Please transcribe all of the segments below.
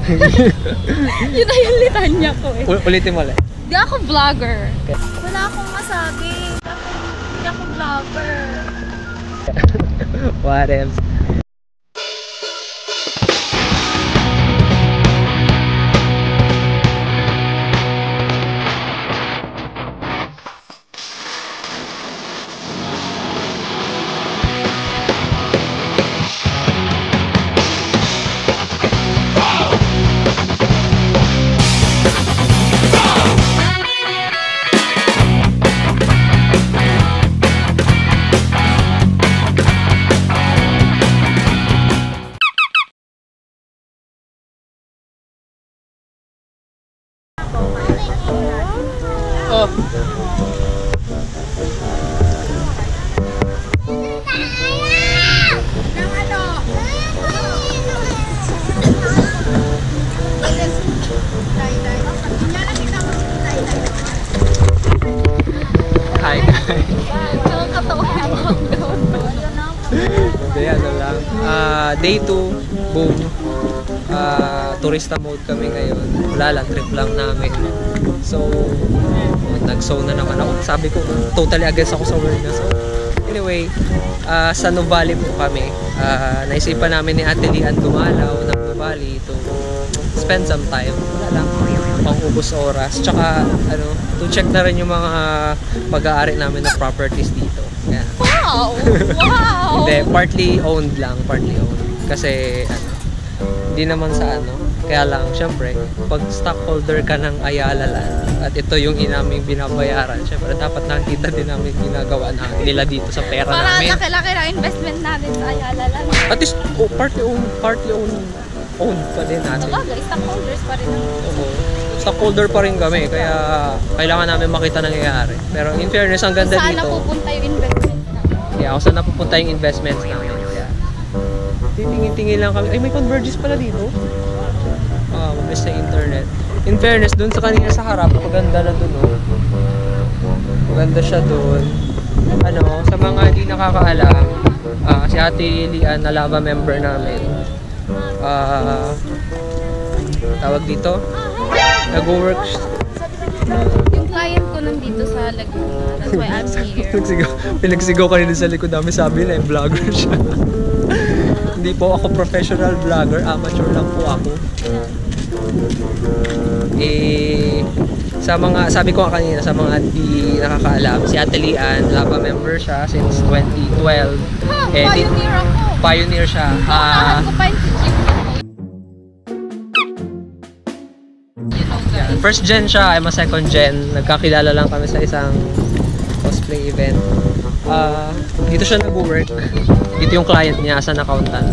Yun na yung litanya ko eh. Ulitin mo ulit. Di ako vlogger. Wala akong masabi. Hindi ako vlogger. What else? Oh. Hi guys. Day 2, boom. Turista mode kami ngayon. Wala lang, trip lang namin. So, nag-zone na naman ako. Sabi ko, totally against ako sa word na. So, anyway, sa Nuvali po kami. Naisipan namin ni Ate Lian dumalaw ng Nuvali to spend some time. Wala lang, pang-ubos oras. Tsaka, to check na rin yung mga pag-aari namin ng properties dito. Yan. Wow! Wow! Hindi, partly owned lang. Partly owned. Kasi, hindi naman sa kaya lang, syempre, pag stockholder ka ng Ayala Land at ito yung inaming binabayaran, syempre, dapat nakikita din namin ginagawa nila dito sa pera namin. Para laki-laki na investment natin sa Ayala Land. At least, partly owned pa din natin. Sabagay, stockholders pa rin. Oo. Stockholder pa rin kami, kaya kailangan namin makita nangyayari. Pero in fairness, ang ganda saan dito. Saan napupunta yung investment namin? Yeah, kung saan napupunta yung investments namin. Yeah. Titingin-tingin lang kami. Ay, may Convergys pala dito. Mabilis na internet. In fairness, dun sa kanina sa harap, maganda na dun, oh. Maganda siya dun. Sa mga hindi nakakaalam, si Ate Lian na Lava member namin. Tawag dito? Nag-work. Yung client ko nandito sa Laguna. That's why I'm here. Pinagsigaw kanina sa likod namin, sabi na yung vlogger siya. Hindi po ako professional vlogger, amateur lang po ako. Sa mga, sabi ko kanina, sa mga di nakakaalam, si Ate Lian, Lava member siya since 2012. Pioneer ako. Pioneer siya. Unahan ko pa yung si Jim. First gen siya, I'm a second gen. Nagkakilala lang kami sa isang cosplay event. Dito siya nag-work. Dito yung client niya as an accountant.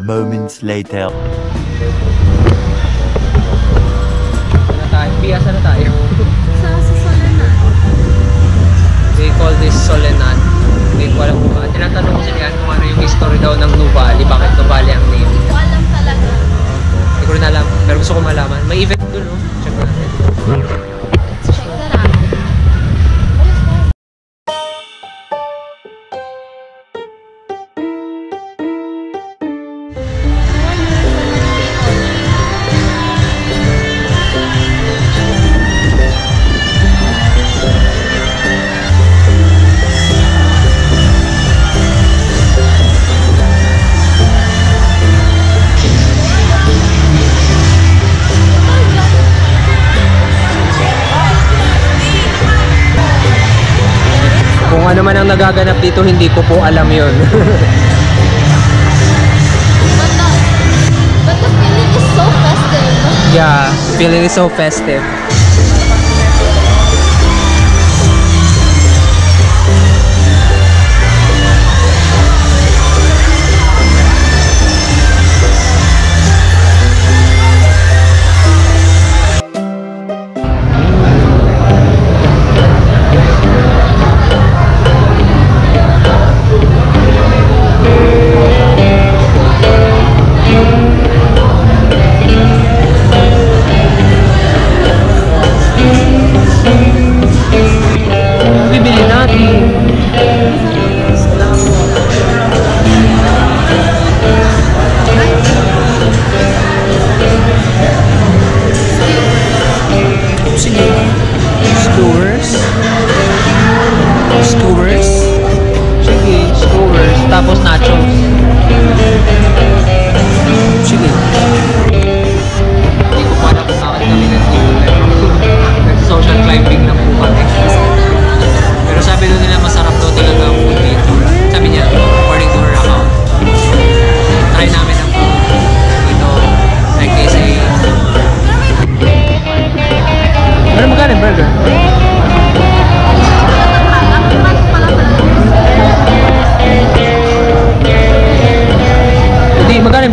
Moments later. Saan na tayo? Sa Solenan. They call this Solenan. Hindi ko alam kung ba. Tinatanong ko sila kung ano yung history daw ng Nuvali. Bakit Nuvali ang name? Hindi ko alam talaga. Hindi ko rin alam. Pero gusto ko malaman. May event dun, no? Check natin. Check na natin. Ano man ang nagaganap dito, hindi ko po alam yun. But the feeling is so festive. Yeah, feeling is so festive.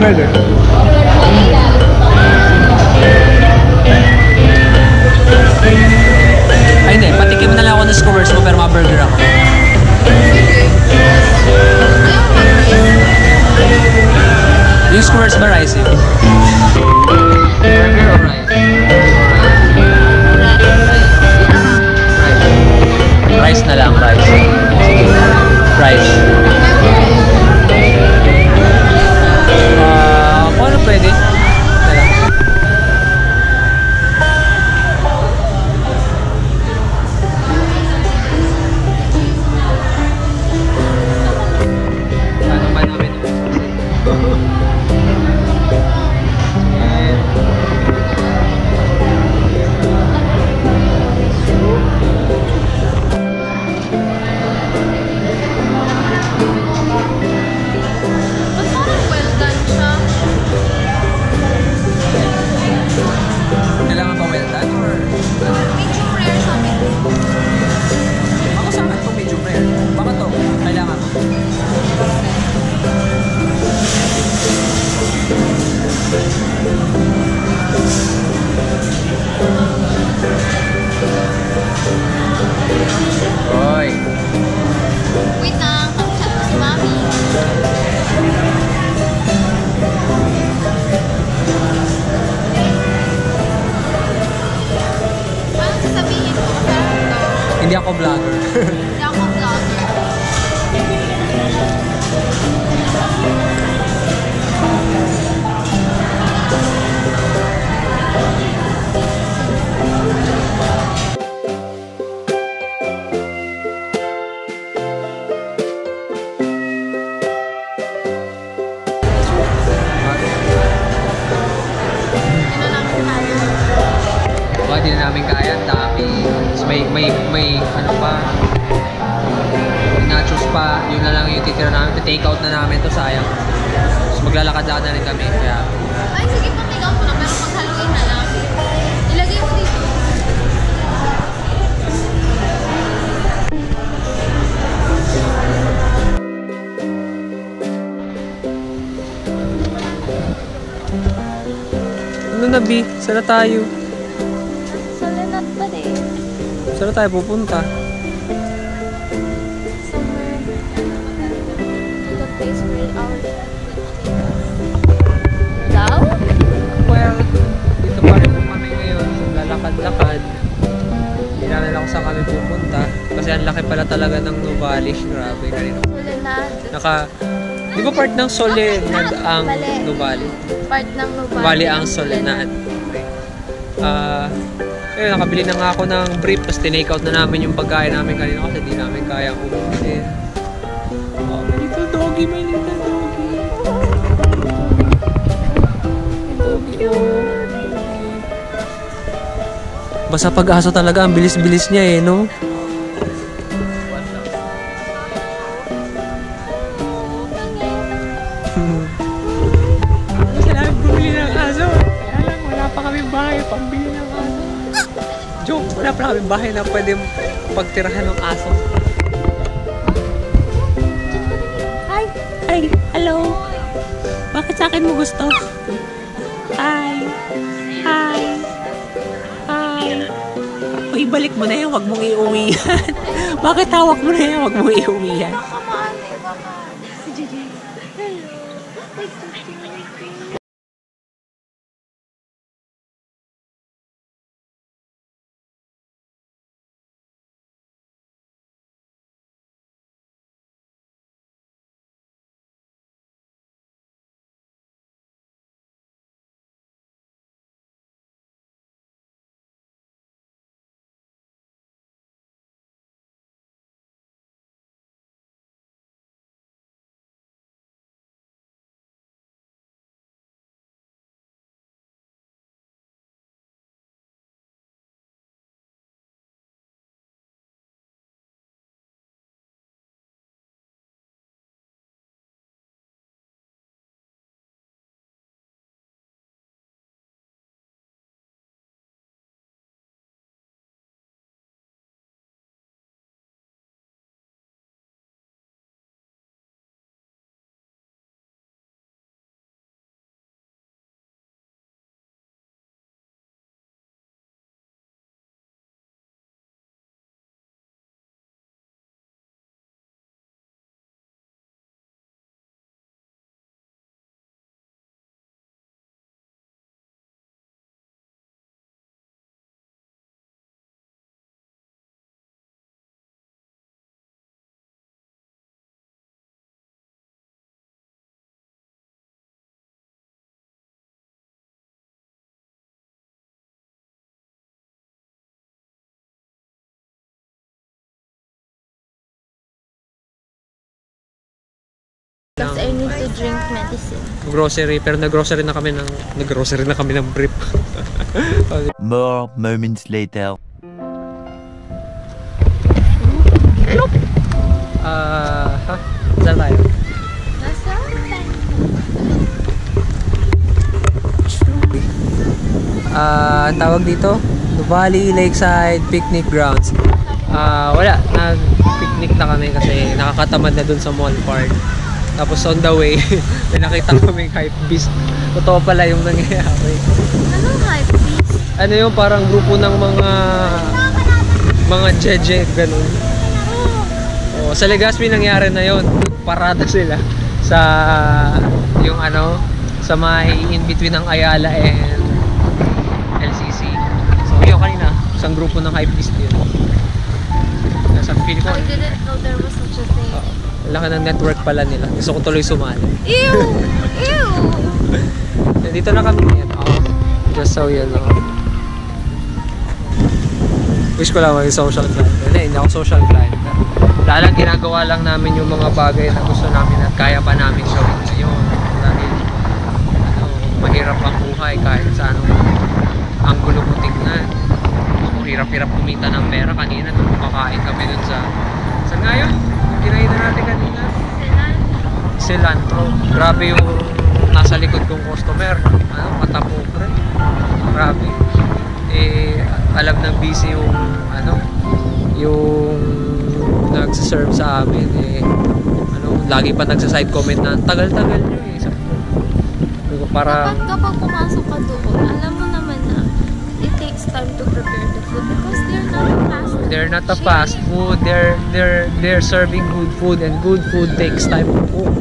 Pwede. Ay, hindi. Patikim na lang ako ng skewers mo pero ma-burger ako. Yung skewers ba rice yun? Burger or rice? Rice na lang, rice. Sige. Rice. Kung ano pwede? Na lang. Paano ba namin ito? Ba't parang well done siya? Kailangan ba well done or? Medium rare sa amin. Ako sa akin itong medium rare. Baka to, kailangan mo. Oy. Wait lang, pag-chat ko si Mami. Paano sasabihin ko? Masarap to. Hindi ako vlogger. Hindi ako vlogger. Hindi na namin kaya. Baka di na namin kaya, ang dami. Tapos may ano pa, may nachos pa, yun na lang yung titira namin. Take out na namin to, sayang. Tapos maglalakad-lakad na rin kami, kaya Ay, sige, pag-take out mo na, pero pag-haluin na lang. Ilagay mo dito. ano na, B? Saan na tayo? Sa Lenat ba din? Saan na tayo pupunta? Somewhere to the place where our daw? Well, dito pa rin po kami ngayon. Lalakad-lakad. Hindi namin ako saan kami pupunta. Kasi ang laki pala talaga ng Nuvali. Grabe, kanina. Sa Lenat. Di ba part ng Soledad ang Mali. Nuvali? Part ng Nubali. Bali ang Soledad. Ayun, nakabili na nga ako ng brief. Tapos tinake out na namin yung pagkain namin kanina kasi di namin kaya umuwi. Oh, my little doggy, my little doggy. Doggy, oh. Basta pag-aso talaga, ang bilis-bilis niya eh, no? Kasi namin bumili ng aso. Kaya lang, wala pa kami bahay pambili ng aso. Joke, wala pa kami bahay na pwede pagtirahan ng aso. Hi, hello. Bakit sa akin mo gusto? Hi. O, ibalik mo na yan, wag mong iuwi yan. Bakit hawak mo na yan, wag mong iuwi yan? Because I need to drink medicine. Grocery, pero nag-grocery na kami ng brief. More moments later. Saan tayo? Nasa Ang tawag dito? Nuvali Lakeside Picnic Grounds. Wala, nag-picnic na kami kasi nakakatamad na dun sa mall park. Tapos on the way, may nakita kami hype beast. Totoo pala yung nangyayari. anong hype beast? Ano yung parang grupo ng mga jeje, ganun. Oh, sa Legazpi nangyari na yon. Parada sila sa yung ano, sa may in between ng Ayala and LCC. So yun kanina, isang grupo ng hype beast yun. Nasa feeling ko, I didn't know there was such a thing. laki ng network pala nila. Gusto ko tuloy sumali. Ew! Ew! Dito na kami ngayon. Just so you know. Wish ko lang maging social client. Hindi ako social client. Lalang ginagawa lang namin yung mga bagay na gusto namin at kaya pa namin gawin ngayon. Dahil mahirap ang buhay kahit sa anong anggulo mo tingnan. Hirap-hirap kumita ng pera. Kanina nung kumakain kami dun sa saan nga yun? Kinainan natin kanina. Cilantro. Grabe yung nasa likod kong customer. Mata pobre. Grabe. Alam ng busy yung yung nagsiserve sa amin. Lagi pa nagsaside comment na tagal-tagal nyo eh. Sabi ko parang Kapag pumasok ka doon, alam mo naman na it takes time to prepare the food because they're not a fast food. They're serving good food and good food takes time to cook.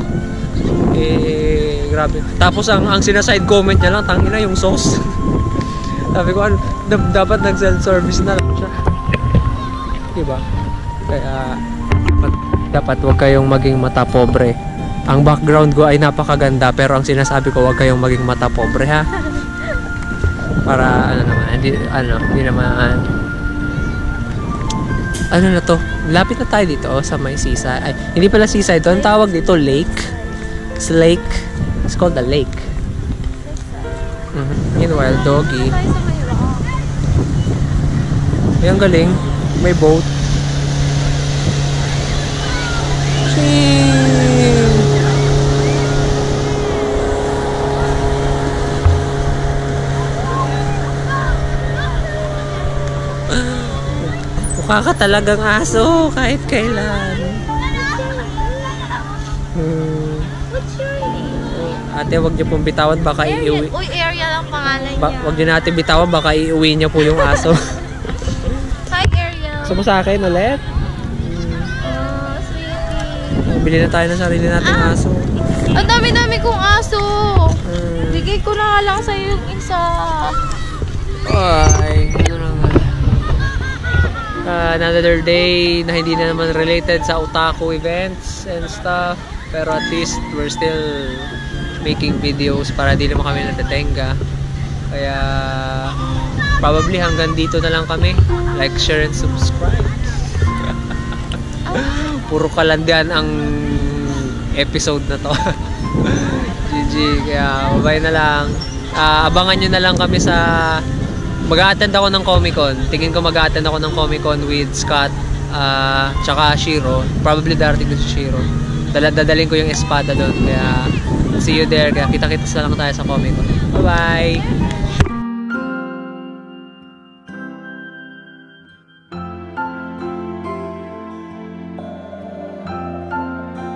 Grabe. Tapos ang sinaside comment niya lang, tangina yung sauce. Sabi ko, dapat nag-self-service na lang siya. Diba? Kaya dapat wag kayong maging mata pobre. Ang background ko ay napakaganda pero ang sinasabi ko wag kayong maging mata pobre, ha? Para hindi naman na to, lapit na tayo dito sa may seaside. Ay, hindi pala seaside to, ang tawag dito lake. It's lake. It's called the lake. Meanwhile, doggy. Ang galing, may boat. Mukha ka talagang aso kahit kailan. What's your name? Ate, wag niyo pong bitawan, baka iuwi. Uy, Ariel ang pangalan niya. Wag niyo natin bitawan, baka iuwi niya po yung aso. Hi, Ariel. Gusto mo sa akin ulit? Oh, sweetie. Bili na tayo ng sarili nating aso. Ang dami-dami kong aso. Bigay ko na nga lang sa'yo yung isa. Ay, ano na nga. Another day na hindi na naman related sa otaku events and stuff. Pero at least we're still making videos para di naman kami natatenga. Kaya probably hanggang dito na lang kami. Like, share, and subscribe. Puro kalandian ang episode na to. GG. Kaya bye na lang. Abangan nyo na lang kami sa mag-a-attend ako ng Comic Con. Tingin ko mag-a-attend ako ng Comic Con with Scott tsaka Shiro. Probably darating ko si Shiro. Dadalhin ko yung espada doon. Kaya see you there. Kaya kita-kita lang tayo sa Comic Con. Bye-bye!